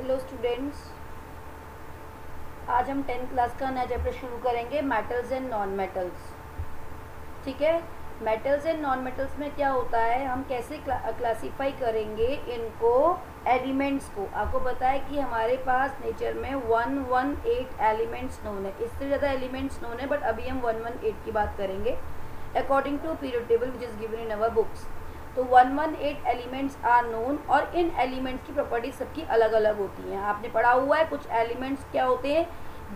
Hello students, आज हम 10th class का नया चैप्टर शुरू करेंगे, मेटल्स एंड नॉन मेटल्स। ठीक है, मेटल्स एंड नॉन मेटल्स में क्या होता है, हम कैसे क्लासीफाई करेंगे इनको, एलिमेंट्स को। आपको पता है कि हमारे पास नेचर में 118 एलिमेंट्स नोन है, इससे ज़्यादा एलिमेंट्स नोन है, बट अभी हम 118 की बात करेंगे according to period table which is given in our books. तो 118 एलिमेंट्स आर नोन, और इन एलिमेंट्स की प्रॉपर्टीज सबकी अलग अलग होती हैं। आपने पढ़ा हुआ है, कुछ एलिमेंट्स क्या होते हैं,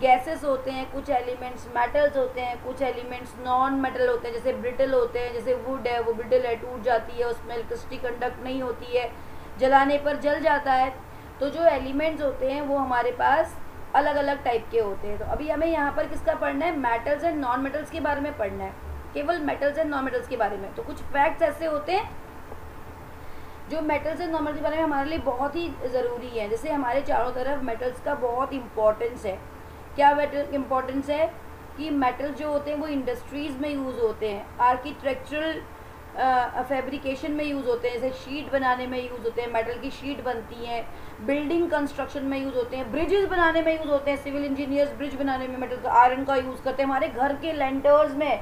गैसेस होते हैं, कुछ एलिमेंट्स मेटल्स होते हैं, कुछ एलिमेंट्स नॉन मेटल होते हैं, जैसे ब्रिटल होते हैं, जैसे वुड है वो ब्रिटल है, टूट जाती है, उसमें इलेक्ट्रिसिटी कंडक्ट नहीं होती है, जलाने पर जल जाता है। तो जो एलिमेंट्स होते हैं वो हमारे पास अलग अलग टाइप के होते हैं। तो अभी हमें यहाँ पर किसका पढ़ना है, मेटल्स एंड नॉन मेटल्स के बारे में पढ़ना है, केवल मेटल्स एंड नॉन मेटल्स के बारे में। तो कुछ फैक्ट्स ऐसे होते हैं जो मेटल्स एंड नॉन मेटल्स के बारे में हमारे लिए बहुत ही ज़रूरी है। जैसे हमारे चारों तरफ मेटल्स का बहुत इंपॉर्टेंस है। क्या मेटल इंपॉर्टेंस है कि मेटल्स जो होते हैं वो इंडस्ट्रीज़ में यूज़ होते हैं, आर्किटेक्चरल फैब्रिकेशन में यूज़ होते हैं, जैसे शीट बनाने में यूज़ होते हैं, मेटल की शीट बनती हैं, बिल्डिंग कंस्ट्रक्शन में यूज़ होते हैं, ब्रिजेस बनाने में यूज़ होते हैं, सिविल इंजीनियर्स ब्रिज बनाने में मेटल का आयरन का यूज़ करते हैं, हमारे घर के लेंटर्स में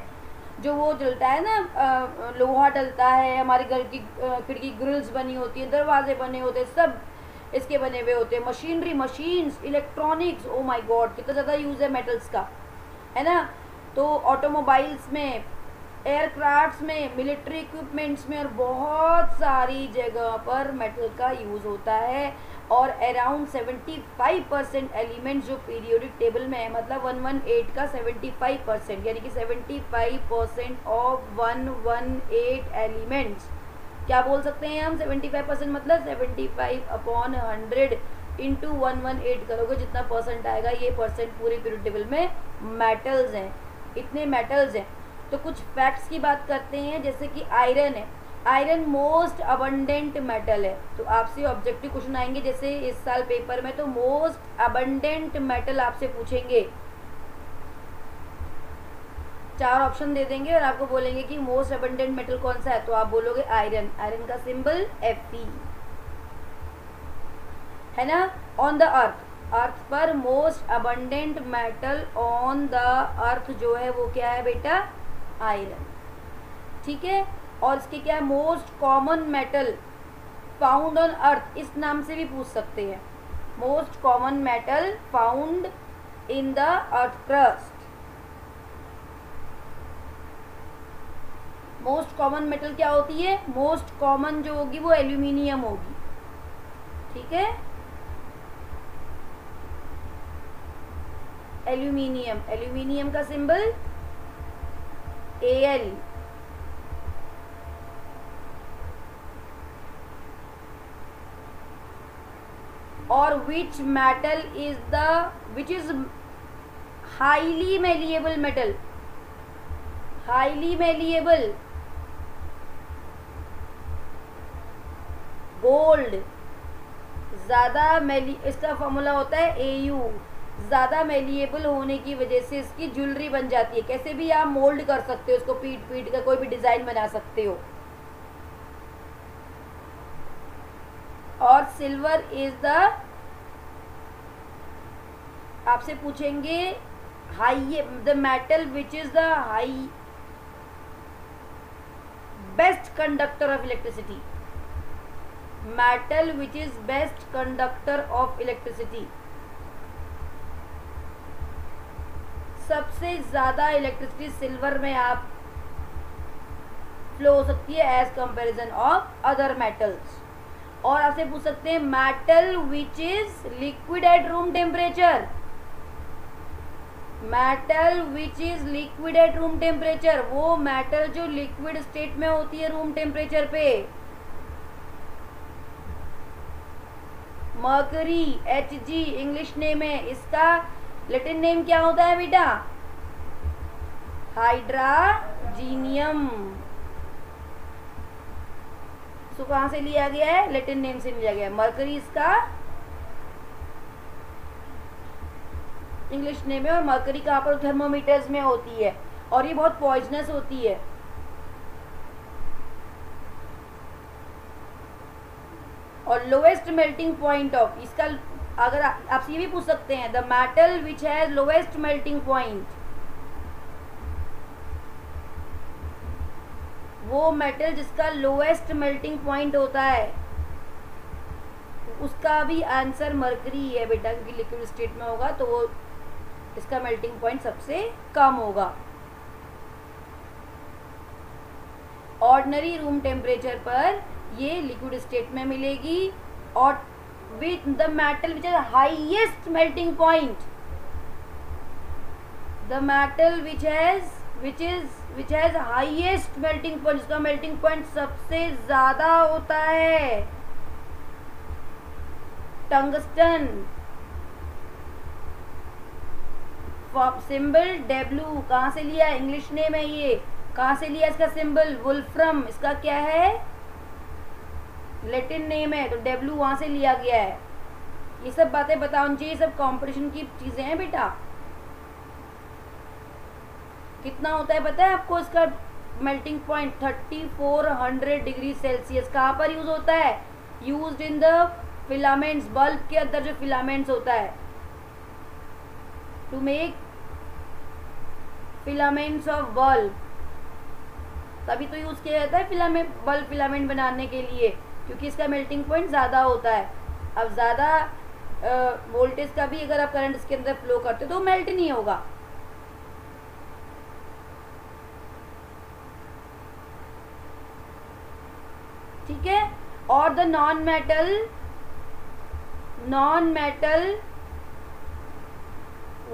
जो वो डलता है ना, लोहा डलता है, हमारे घर की खिड़की ग्रिल्स बनी होती है, दरवाजे बने होते हैं, सब इसके बने हुए होते हैं। Machinery, machines, electronics, oh my God कितना ज़्यादा यूज़ है मेटल्स का, है ना। तो ऑटोमोबाइल्स में, एयरक्राफ्ट्स में, मिलिट्री इक्विपमेंट्स में और बहुत सारी जगह पर मेटल का यूज़ होता है। और अराउंड 75% एलिमेंट्स जो पीरियोडिक टेबल में है, मतलब 118 का 75%, यानी कि 75% ऑफ 118 एलिमेंट्स, क्या बोल सकते हैं हम, 75% मतलब 75/100 इंटू 118 करोगे, जितना परसेंट आएगा ये परसेंट पूरे पीरियड टेबल में मेटल्स हैं, इतने मेटल्स हैं। तो कुछ फैक्ट्स की बात करते हैं, जैसे कि आयरन है, आयरन मोस्ट अबंडेंट मेटल है। तो आपसे ऑब्जेक्टिव क्वेश्चन आएंगे जैसे इस साल पेपर में, तो मोस्ट अबंडेंट मेटल आपसे पूछेंगे, 4 ऑप्शन दे देंगे और आपको बोलेंगे कि मोस्ट अबंडेंट मेटल कौन सा है, तो आप बोलोगे आयरन। आयरन का सिंबल Fe है ना। ऑन द अर्थ, अर्थ पर most abundant metal on the earth जो है वो क्या है बेटा, आयरन। ठीक है, और इसके क्या है, most common metal found on earth, इस नाम से भी पूछ सकते हैं, most common metal found in the earth crust. Most common metal क्या होती है, मोस्ट कॉमन जो होगी वो एल्यूमिनियम होगी। ठीक है, एल्यूमिनियम, एल्यूमिनियम का सिंबल Al। और which metal is the which is highly malleable metal, highly malleable, gold. ज़्यादा इसका फॉर्मूला होता है Au, ज़्यादा मेलिएबल होने की वजह से इसकी ज्वेलरी बन जाती है, कैसे भी आप मोल्ड कर सकते हो उसको, पीट पीट कर कोई भी डिज़ाइन बना सकते हो। और सिल्वर इज द, आपसे पूछेंगे high, the metal which is the high best conductor of electricity, metal which is best conductor of electricity. सबसे ज्यादा इलेक्ट्रिसिटी सिल्वर में आप फ्लो हो सकती है as comparison of other metals. और आपसे पूछ सकते हैं metal which is liquid at room temperature, metal which is liquid at room temperature, वो मेटल जो लिक्विड स्टेट में होती है रूम टेम्परेचर पे। मर्करी, Hg इंग्लिश नेम है, इसका लैटिन नेम क्या होता है बेटा, हाइड्राजीनियम। इसको कहाँ से लिया गया है, लैटिन नेम से लिया गया है। मर्करी इसका इंग्लिश नेम है, और मर्करी कहाँ पर, थर्मोमीटर्स में होती है, और ये बहुत पॉइजनस होती है। और लोएस्ट मेल्टिंग पॉइंट ऑफ, इसका अगर आपसे ये भी पूछ सकते हैं, the metal which has lowest melting point, वो मेटल जिसका लोएस्ट मेल्टिंग पॉइंट होता है उसका भी आंसर मरकरी है बेटा, क्योंकि लिक्विड स्टेट में होगा तो वो इसका मेल्टिंग पॉइंट सबसे कम होगा। ऑर्डिनरी रूम टेम्परेचर पर ये लिक्विड स्टेट में मिलेगी। और with the metal which has highest melting point, the metal which has highest melting point, जिसका मेल्टिंग पॉइंट सबसे ज्यादा होता है, टंगस्टन। सिंबल डब्ल्यू कहाँ से लिया, इंग्लिश नेम है ये, कहाँ से लिया इसका सिंबल, वुल्फ्रम, इसका क्या है, लैटिन नेम है, तो डब्ल्यू वहां से लिया गया है। ये सब बातें बताओ चाहिए, सब कंपटीशन की चीजें हैं बेटा। कितना होता है पता है आपको इसका मेल्टिंग पॉइंट, 3400 डिग्री सेल्सियस। कहाँ पर यूज होता है, used in the filaments, bulb के अंदर जो फिलामेंट्स होता है, to make filaments of bulb, तभी तो यूज किया जाता है फिलामेंट, बल्ब फिलामेंट बनाने के लिए, क्योंकि इसका मेल्टिंग पॉइंट ज़्यादा होता है। अब ज़्यादा वोल्टेज का भी अगर आप करंट इसके अंदर फ्लो करते हो तो मेल्ट नहीं होगा। ठीक है। और the non metal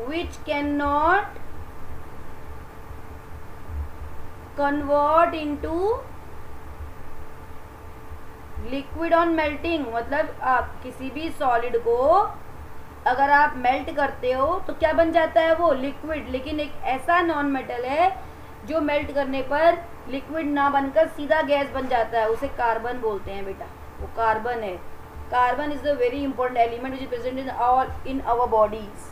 which can not convert into liquid on melting, मतलब आप किसी भी सॉलिड को अगर आप मेल्ट करते हो तो क्या बन जाता है, वो लिक्विड। लेकिन एक ऐसा नॉन मेटल है जो मेल्ट करने पर लिक्विड ना बनकर सीधा गैस बन जाता है, उसे कार्बन बोलते हैं बेटा, वो कार्बन है। Carbon is the very important element which is present in our bodies.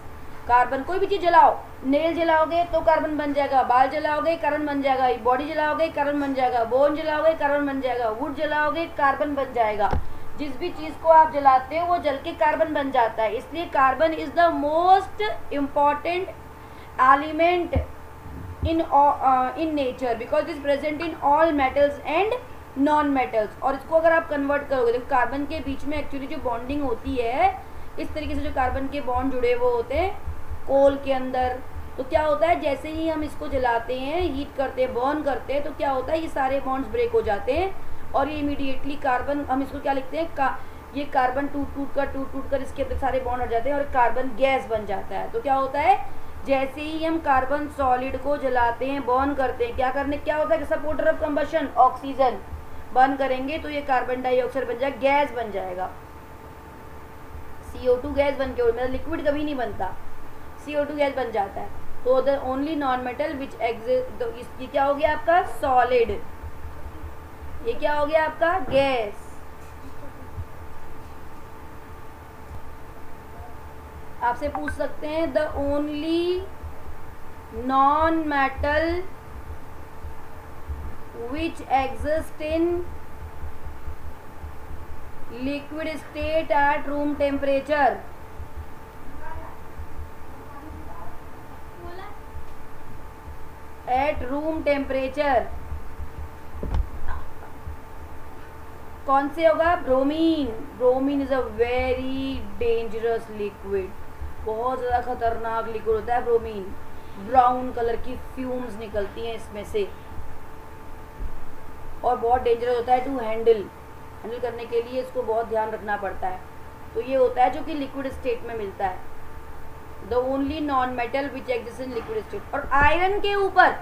Carbon, कोई भी चीज जलाओ, नेल जलाओगे तो कार्बन बन जाएगा, बाल जलाओगे कार्बन बन जाएगा, बॉडी जलाओगे कार्बन बन जाएगा, बोन जलाओगे कार्बन बन जाएगा, वुड जलाओगे कार्बन बन जाएगा। जिस भी चीज को आप जलाते हो वो जल के कार्बन बन जाता है। इसलिए carbon is the most important element in nature because is present in all metals and non metals. और इसको अगर आप कन्वर्ट करोगे, देखो कार्बन के बीच में एक्चुअली जो बॉन्डिंग होती है, इस तरीके से जो कार्बन के बॉन्ड जुड़े हुए होते हैं कोल के अंदर, तो क्या होता है जैसे ही हम इसको जलाते हैं, हीट करते हैं, बर्न करते हैं, तो क्या होता है ये सारे बॉन्ड्स ब्रेक हो जाते हैं और ये इमीडिएटली कार्बन, हम इसको क्या लिखते हैं, ये कार्बन टूट टूट कर इसके अंदर सारे बॉन्ड हट जाते हैं और कार्बन गैस बन जाता है। तो क्या होता है, जैसे ही हम कार्बन सॉलिड को जलाते हैं, बर्न करते हैं, क्या होता है, supporter of combustion, oxygen burn करेंगे तो ये कार्बन डाइऑक्साइड बन जाएगा, गैस बन जाएगा, CO2 गैस बन के, मतलब लिक्विड कभी नहीं बनता, CO2 गैस बन जाता है। तो the only non metal which exist, तो ये क्या हो गया आपका सॉलिड, ये क्या हो गया आपका गैस। आपसे पूछ सकते हैं the only non metal which exist in liquid state eight room temperature, eight room temperature कौन से होगा, bromine. Bromine is a very dangerous liquid, बहुत ज़्यादा खतरनाक लिक्विड होता है ब्रोमीन। ब्राउन कलर की फ्यूम्स निकलती हैं इसमें से और बहुत डेंजरस होता है टू हैंडल करने के लिए इसको बहुत ध्यान रखना पड़ता है। तो ये होता है जो कि लिक्विड स्टेट में मिलता है, the only non metal which exist in liquid state. और आयरन के ऊपर,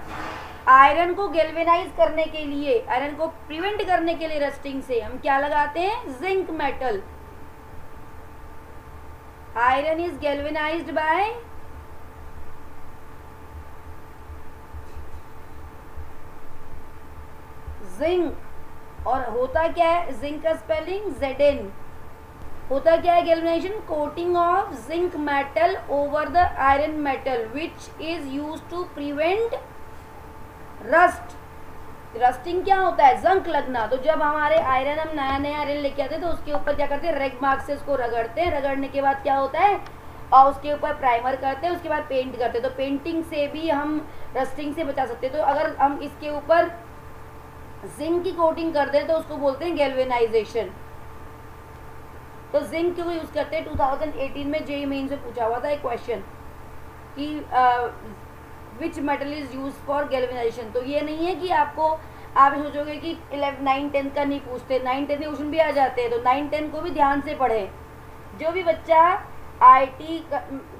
आयरन को गैल्वेनाइज करने के लिए, आयरन को प्रिवेंट करने के लिए रस्टिंग से हम क्या लगाते हैं, zinc metal. Iron is galvanized by zinc. और होता क्या है, जिंक का स्पेलिंग Zn। होता क्या है galvanization, coating of zinc metal over the iron metal which is used to prevent rust. Rusting क्या होता है? जंक लगना। तो जब हमारे आयरन, हम नया नया आयरन लेके आते हैं तो उसके ऊपर क्या करते हैं, रेग मार्क से उसको रगड़ते हैं, रगड़ने के बाद क्या होता है, और उसके ऊपर प्राइमर करते हैं, उसके बाद पेंट करते हैं। तो पेंटिंग से भी हम रस्टिंग से बचा सकते हैं। तो अगर हम इसके ऊपर जिंक की कोटिंग कर दें तो उसको बोलते हैं गैल्वेनाइजेशन। तो जिंक क्यों यूज करते हैं? 2018 में जेईई मेंस में पूछा हुआ था एक क्वेश्चन कि which metal is use for galvanisation. तो ये नहीं है कि आपको, आप सोचोगे कि 11, 9, 10 का नहीं पूछते, 9, 10 के क्वेश्चन भी आ जाते हैं। तो 9, 10 को भी ध्यान से पढ़े। जो भी बच्चा आईटी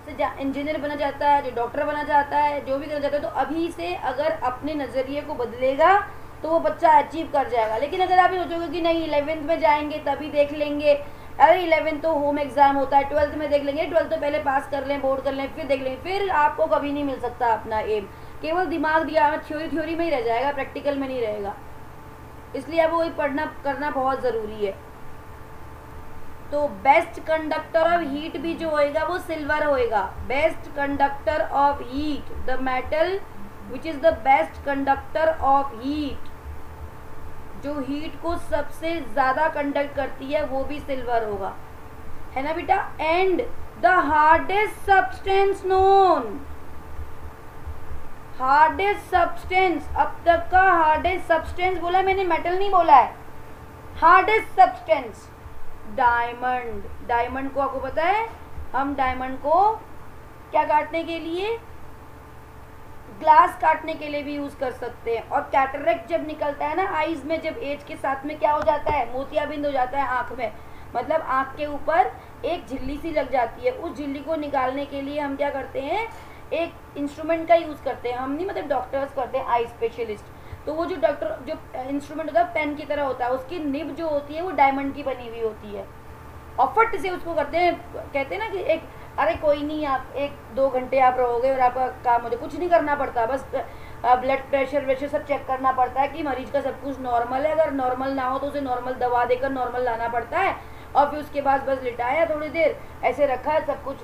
से इंजीनियर बना जाता है, जो डॉक्टर बना जाता है, जो भी करना चाहता है, तो अभी से अगर अपने नज़रिए को बदलेगा तो वो बच्चा अचीव कर जाएगा। लेकिन अगर आप सोचोगे कि नहीं 11th में जाएंगे तभी देख लेंगे, अरे 11th तो होम एग्जाम होता है, 12th में देख लेंगे, 12th तो पहले पास कर लें, बोर्ड कर लें, फिर देख लेंगे, फिर आपको कभी नहीं मिल सकता अपना एम। केवल दिमाग दिया थ्योरी में ही रह जाएगा, प्रैक्टिकल में नहीं रहेगा। इसलिए आपको वही पढ़ना करना बहुत ज़रूरी है। तो बेस्ट कंडक्टर ऑफ हीट भी जो होएगा वो सिल्वर होएगा। Best conductor of heat, the metal which is the best conductor of heat, जो हीट को सबसे ज्यादा कंडक्ट करती है वो भी सिल्वर होगा, है ना बेटा। And the hardest substance known, hardest substance, अब तक का हार्डेस्ट सब्सटेंस बोला मैंने, मेटल नहीं बोला है। Hardest substance diamond. डायमंड को आपको पता है, हम डायमंड को क्या काटने के लिए, ग्लास काटने के लिए भी यूज कर सकते हैं। और कैटरेक्ट जब निकलता है ना आईज में, जब एज के साथ में क्या हो जाता है, मोतियाबिंद हो जाता है आंख में, मतलब आंख के ऊपर एक झिल्ली सी लग जाती है। उस झिल्ली को निकालने के लिए हम क्या करते हैं, एक इंस्ट्रूमेंट का यूज करते हैं। हम नहीं, मतलब डॉक्टर्स करते हैं, आई स्पेशलिस्ट। तो वो जो डॉक्टर जो इंस्ट्रूमेंट होता है पेन की तरह होता है, उसकी निब जो होती है वो डायमंड की बनी हुई होती है, और फट से उसको करते हैं, कहते हैं ना कि एक, अरे कोई नहीं, आप 1-2 घंटे आप रहोगे और आपका काम हो जाए, कुछ नहीं करना पड़ता, बस ब्लड प्रेशर वेशर सब चेक करना पड़ता है कि मरीज का सब कुछ नॉर्मल है। अगर नॉर्मल ना हो तो उसे नॉर्मल दवा देकर नॉर्मल लाना पड़ता है, और फिर उसके बाद बस लिटाया थोड़ी देर, ऐसे रखा है, सब कुछ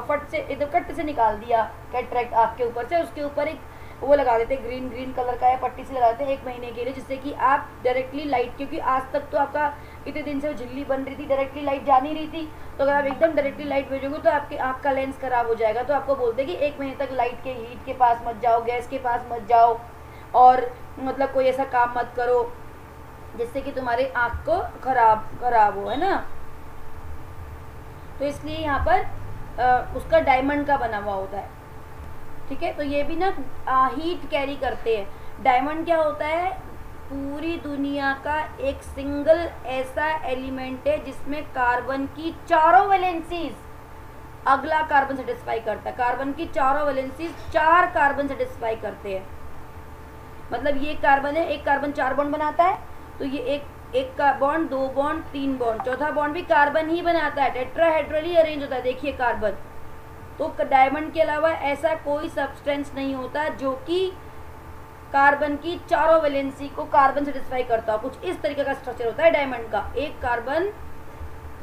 फट से एकदम कट से निकाल दिया कैटरेक्ट आँख के ऊपर से। उसके ऊपर एक वो लगा देते हैं, ग्रीन कलर का या पट्टी से लगा देते हैं 1 महीने के लिए, जिससे कि आप डायरेक्टली लाइट, क्योंकि आज तक तो आपका इतने दिन से झिल्ली बन रही थी, डायरेक्टली लाइट जा नहीं रही थी, तो अगर आप एकदम डायरेक्टली लाइट भेजोगे तो आपकी आँख का लेंस खराब हो जाएगा। तो आपको बोलते हैं कि 1 महीने तक लाइट के हीट के पास मत जाओ, गैस के पास मत जाओ, और मतलब कोई ऐसा काम मत करो जिससे कि तुम्हारी आँख को खराब हो, है ना। तो इसलिए यहाँ पर उसका डायमंड का बना हुआ होता है, ठीक है। तो ये भी ना हीट कैरी करते हैं। डायमंड क्या होता है, पूरी दुनिया का एक सिंगल ऐसा एलिमेंट है जिसमें कार्बन की चारों वैलेंसीज अगला कार्बन सेटिस्फाई करता है। कार्बन की चारों वैलेंसीज 4 कार्बन सेटिस्फाई करते हैं। मतलब ये कार्बन है, एक कार्बन 4 बॉन्ड बनाता है, तो ये एक का बॉन्ड, 2 बॉन्ड, 3 बॉन्ड, चौथा बॉन्ड भी कार्बन ही बनाता है, टेट्राहेड्रली अरेंज होता है। देखिए कार्बन, तो डायमंड के अलावा ऐसा कोई सब्सटेंस नहीं होता जो कि कार्बन की चारों वैलेंसी को कार्बन सेटिस्फाई करता हो। कुछ इस तरीके का स्ट्रक्चर होता है डायमंड का। एक कार्बन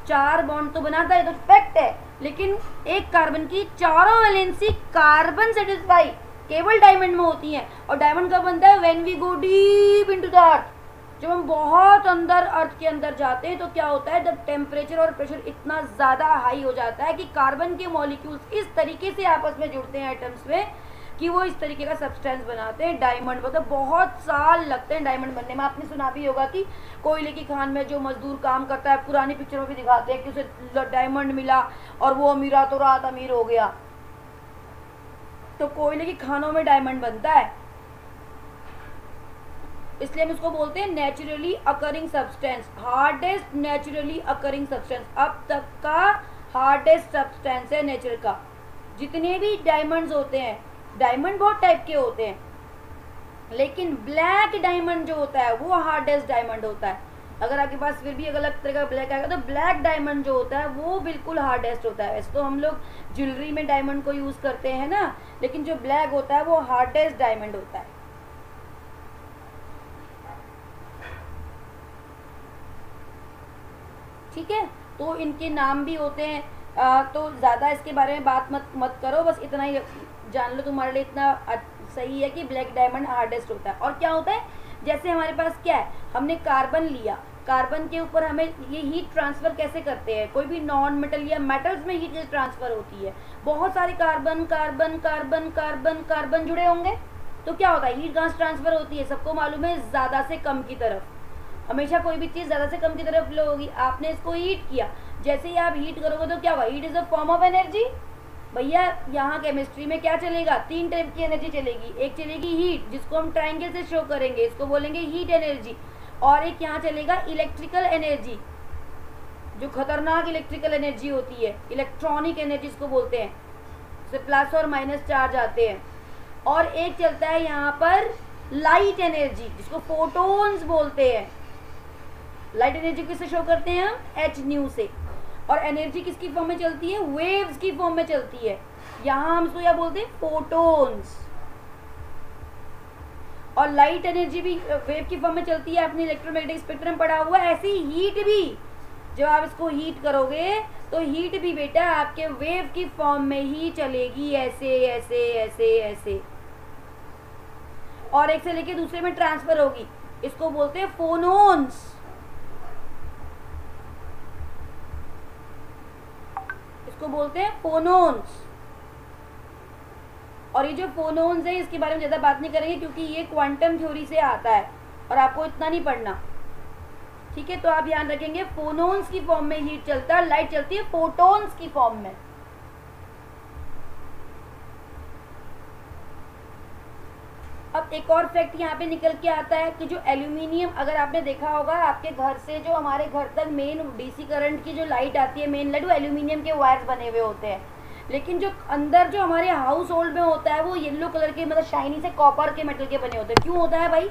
4 बॉन्ड तो बनाता है, तो फैक्ट है, लेकिन एक कार्बन की चारों वैलेंसी कार्बन सेटिस्फाई केवल डायमंड में होती हैं। और डायमंड कब बनता है, when we go deep into the earth, जब हम बहुत अंदर अर्थ के अंदर जाते हैं तो क्या होता है, जब टेम्परेचर और प्रेशर इतना ज़्यादा हाई हो जाता है कि कार्बन के मॉलिक्यूल्स इस तरीके से आपस में जुड़ते हैं एटम्स में कि वो इस तरीके का सब्सटेंस बनाते हैं डायमंड। मतलब बहुत साल लगते हैं डायमंड बनने में। आपने सुना भी होगा कि कोयले की खान में जो मजदूर काम करता है, पुरानी पिक्चरों में भी दिखाते हैं कि उसे डायमंड मिला और वो अमीरा तो रात अमीर हो गया। तो कोयले की खानों में डायमंड बनता है, इसलिए हम इसको बोलते हैं naturally occurring substance, hardest naturally occurring substance. अब तक का हार्डेस्ट सब्सटेंस है नेचर का। जितने भी डायमंड्स होते हैं, डायमंड बहुत टाइप के होते हैं, लेकिन ब्लैक डायमंड जो होता है वो हार्डेस्ट डायमंड होता है। अगर आपके पास फिर भी अलग तरह का ब्लैक आएगा तो ब्लैक डायमंड जो होता है वो बिल्कुल हार्डेस्ट होता है। वैसे तो हम लोग ज्वेलरी में डायमंड को यूज करते हैं ना, लेकिन जो ब्लैक होता है वो हार्डेस्ट डायमंड होता है। ठीक है, तो इनके नाम भी होते हैं। तो ज़्यादा इसके बारे में बात मत करो, बस इतना ही जान लो, तुम्हारे लिए इतना सही है कि ब्लैक डायमंड हार्डेस्ट होता है। और क्या होता है, जैसे हमारे पास क्या है, हमने कार्बन लिया, कार्बन के ऊपर हमें ये हीट ट्रांसफर कैसे करते हैं, कोई भी नॉन मेटल या मेटल्स में हीट ट्रांसफर होती है, बहुत सारे carbon carbon carbon carbon carbon जुड़े होंगे, तो क्या होता है, हीट कहाँ ट्रांसफर होती है, सबको मालूम है ज़्यादा से कम की तरफ, हमेशा कोई भी चीज़ ज़्यादा से कम की तरफ फ्लो होगी। आपने इसको हीट किया, जैसे ही आप हीट करोगे तो क्या हुआ, heat is a form of energy. भैया यहाँ केमिस्ट्री में क्या चलेगा, 3 टाइप की एनर्जी चलेगी, एक चलेगी हीट जिसको हम ट्राइंगल से शो करेंगे, इसको बोलेंगे हीट एनर्जी, और एक यहाँ चलेगा इलेक्ट्रिकल एनर्जी, जो खतरनाक इलेक्ट्रिकल एनर्जी होती है, इलेक्ट्रॉनिक एनर्जी इसको बोलते हैं, इससे प्लस और माइनस चार्ज आते हैं। और एक चलता है यहाँ पर लाइट एनर्जी, जिसको फोटोन्स बोलते हैं। लाइट एनर्जी किससे शो करते हैं हम, एच न्यू से। और एनर्जी किसकी फॉर्म में चलती है, वेव्स की फॉर्म में चलती है, यहाँ हम इसको क्या बोलते हैं, फोटोन्स। और लाइट एनर्जी भी वेव की फॉर्म में चलती है, आपने इलेक्ट्रोमैग्नेटिक स्पेक्ट्रम पढ़ा हुआ है। ऐसी हीट भी, जब आप इसको हीट करोगे तो हीट भी बेटा आपके वेव की फॉर्म में ही चलेगी, ऐसे ऐसे ऐसे ऐसे, और एक से लेके दूसरे में ट्रांसफर होगी, इसको बोलते हैं फोनोन्स। इसको बोलते हैं फोनोन्स। और ये जो फोनोन्स है इसके बारे में ज़्यादा बात नहीं करेंगे क्योंकि ये क्वांटम थ्योरी से आता है और आपको इतना नहीं पढ़ना, ठीक है। तो आप ध्यान रखेंगे फोनोन्स की फॉर्म में हीट चलता है, लाइट चलती है फोटोन्स की फॉर्म में। अब एक और फैक्ट यहाँ पे निकल के आता है कि जो एल्यूमिनियम, अगर आपने देखा होगा आपके घर से जो हमारे घर तक मेन डीसी करंट की जो लाइट आती है, मेन लाइट, वो एल्यूमिनियम के वायर्स बने हुए होते हैं। लेकिन जो अंदर जो हमारे हाउस होल्ड में होता है वो येलो कलर के, मतलब शाइनी से कॉपर के मेटल के बने होते हैं। क्यों होता है भाई,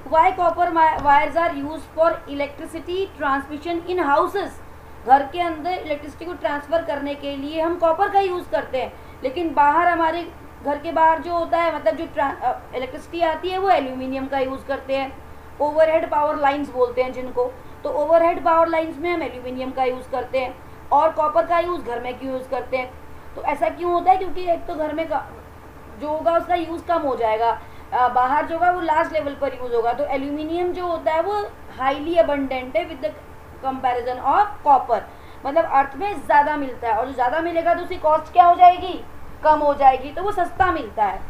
why copper wires are use for electricity transmission in houses. घर के अंदर इलेक्ट्रिसिटी को ट्रांसफर करने के लिए हम कॉपर का यूज़ करते हैं, लेकिन बाहर हमारे घर के बाहर जो होता है, मतलब जो इलेक्ट्रिसिटी आती है वो एल्यूमिनियम का यूज़ करते हैं। ओवरहेड पावर लाइंस बोलते हैं जिनको, तो ओवरहेड पावर लाइंस में हम एल्यूमिनियम का यूज़ करते हैं और कॉपर का यूज़ घर में क्यों यूज़ करते हैं। तो ऐसा क्यों होता है, क्योंकि एक तो घर में जो होगा उसका यूज़ कम हो जाएगा, बाहर जो होगा वो लार्ज लेवल पर यूज़ होगा। तो एल्यूमिनियम जो होता है वो हाईली अबंडेंट है with the comparison of copper, मतलब अर्थ में ज़्यादा मिलता है, और जो ज़्यादा मिलेगा तो उसकी कॉस्ट क्या हो जाएगी, कम हो जाएगी, तो वो सस्ता मिलता है।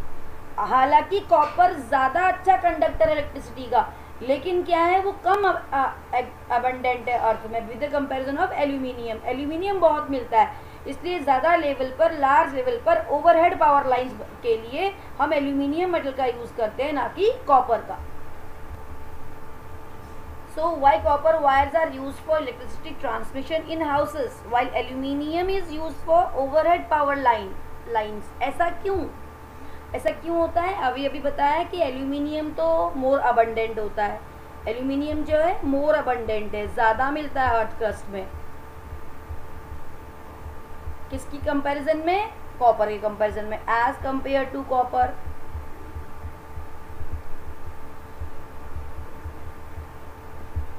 हालांकि कॉपर ज़्यादा अच्छा कंडक्टर है इलेक्ट्रिसिटी का, लेकिन क्या है वो कम अबंडेंट है अर्थ में with the comparison of aluminium. Aluminium बहुत मिलता है, इसलिए ज़्यादा लेवल पर, लार्ज लेवल पर ओवरहेड पावर लाइंस के लिए हम एल्यूमिनियम मेटल का यूज़ करते हैं, ना कि कॉपर का। So why copper wires are used for electricity transmission in houses while aluminium is used for overhead power lines? ऐसा क्यों होता है, अभी बताया कि एल्यूमिनियम तो मोर अबंडेंट होता है, एल्यूमिनियम जो है मोर अबंडेंट है, ज़्यादा मिलता है अर्थ क्रस्ट में, किसकी कंपैरिजन में, कॉपर के कंपैरिजन में, एज कंपेयर टू कॉपर।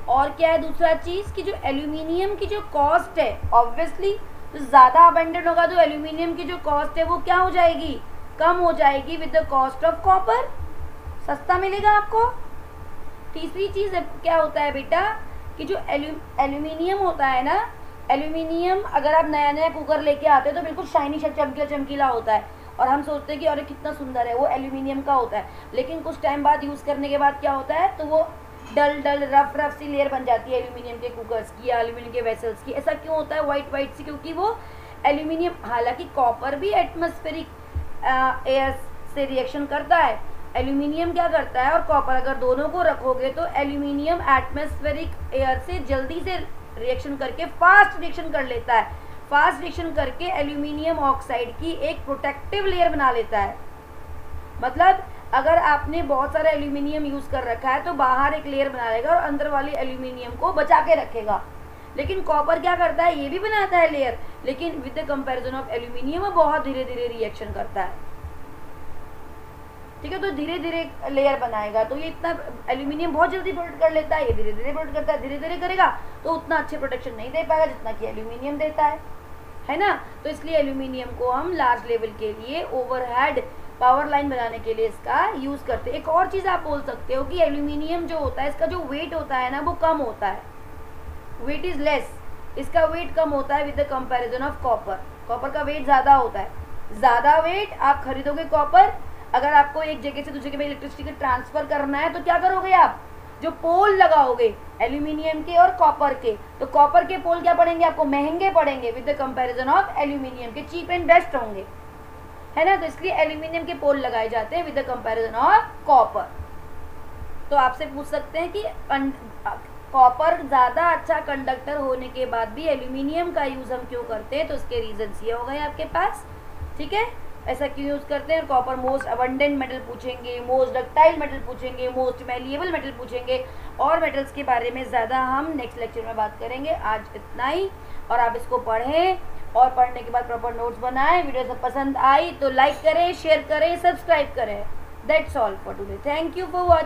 और क्या है दूसरा चीज़ कि जो एल्यूमिनियम की जो कॉस्ट है, ऑब्वियसली तो ज़्यादा अबंडेंट होगा तो एल्यूमिनियम की जो कॉस्ट है वो क्या हो जाएगी, कम हो जाएगी with the cost of copper, सस्ता मिलेगा आपको। तीसरी चीज़ क्या होता है बेटा कि जो एल्यूमिनियम होता है ना, एल्यूमिनियम अगर आप नया नया कुकर लेके आते हो तो बिल्कुल शाइनी चमकीला चमकीला होता है और हम सोचते हैं कि अरे कितना सुंदर है, वो एल्यूमिनियम का होता है। लेकिन कुछ टाइम बाद यूज़ करने के बाद क्या होता है, तो वो डल रफ सी लेयर बन जाती है एल्यूमिनियम के कुकर्स की या एल्यूमिनियम के वेसल्स की। ऐसा क्यों होता है, वाइट सी, क्योंकि वो एल्यूमिनियम, हालांकि कॉपर भी एटमॉस्फेरिक एयर से रिएक्शन करता है, एल्यूमिनियम क्या करता है, और कॉपर अगर दोनों को रखोगे तो एल्यूमिनियम एटमॉस्फेरिक एयर से जल्दी से रिएक्शन करके फास्ट रिएक्शन कर लेता है, फास्ट रिएक्शन करके एल्यूमिनियम ऑक्साइड की एक प्रोटेक्टिव लेयर बना लेता है। मतलब अगर आपने बहुत सारा एल्यूमिनियम यूज़ कर रखा है तो बाहर एक लेयर बना लेगा और अंदर वाले एल्यूमिनियम को बचा के रखेगा। लेकिन कॉपर क्या करता है, ये भी बनाता है लेयर, लेकिन with the comparison of aluminium वो बहुत धीरे धीरे रिएक्शन करता है, ठीक है। तो धीरे धीरे लेयर बनाएगा, तो ये इतना एल्यूमिनियम बहुत जल्दी प्रोटेक्ट कर लेता है, ये धीरे धीरे प्रोटेक्ट करता है, धीरे धीरे करेगा तो उतना अच्छे प्रोटेक्शन नहीं दे पाएगा जितना कि एल्यूमिनियम देता है ना। तो इसलिए एल्यूमिनियम को हम लार्ज लेवल के लिए ओवरहेड पावर लाइन बनाने के लिए इसका यूज़ करते हैं। एक और चीज़ आप बोल सकते हो कि एल्यूमिनियम जो होता है इसका जो वेट होता है ना वो कम होता है, वेट इज़ लेस, इसका वेट कम होता है with the comparison of copper. Copper का वेट ज़्यादा होता है, ज़्यादा वेट आप खरीदोगे कॉपर, अगर आपको एक जगह से दूसरी जगह इलेक्ट्रिसिटी ट्रांसफ़र करना है तो क्या करोगे आप, जो पोल लगाओगे एल्यूमिनियम के और कॉपर के, तो कॉपर के पोल क्या पड़ेंगे आपको, महंगे पड़ेंगे with the comparison of aluminium के, चीप एंड बेस्ट होंगे, है ना। तो इसलिए एल्यूमिनियम के पोल लगाए जाते हैं with the comparison of copper. तो आपसे पूछ सकते हैं कि कॉपर ज़्यादा अच्छा कंडक्टर होने के बाद भी एल्यूमिनियम का यूज़ हम क्यों करते हैं, तो उसके रीजंस ये हो गए आपके पास, ठीक है। ऐसा क्यों यूज़ करते हैं, कॉपर मोस्ट अबंडेंट मेटल पूछेंगे, मोस्ट डक्टाइल मेटल पूछेंगे, मोस्ट मैलिएबल मेटल पूछेंगे, और मेटल्स के बारे में ज़्यादा हम नेक्स्ट लेक्चर में बात करेंगे। आज इतना ही, और आप इसको पढ़ें और पढ़ने के बाद प्रॉपर नोट्स बनाएं। वीडियो सब पसंद आई तो लाइक करें, शेयर करें, सब्सक्राइब करें। That's all for today. Thank you for watching.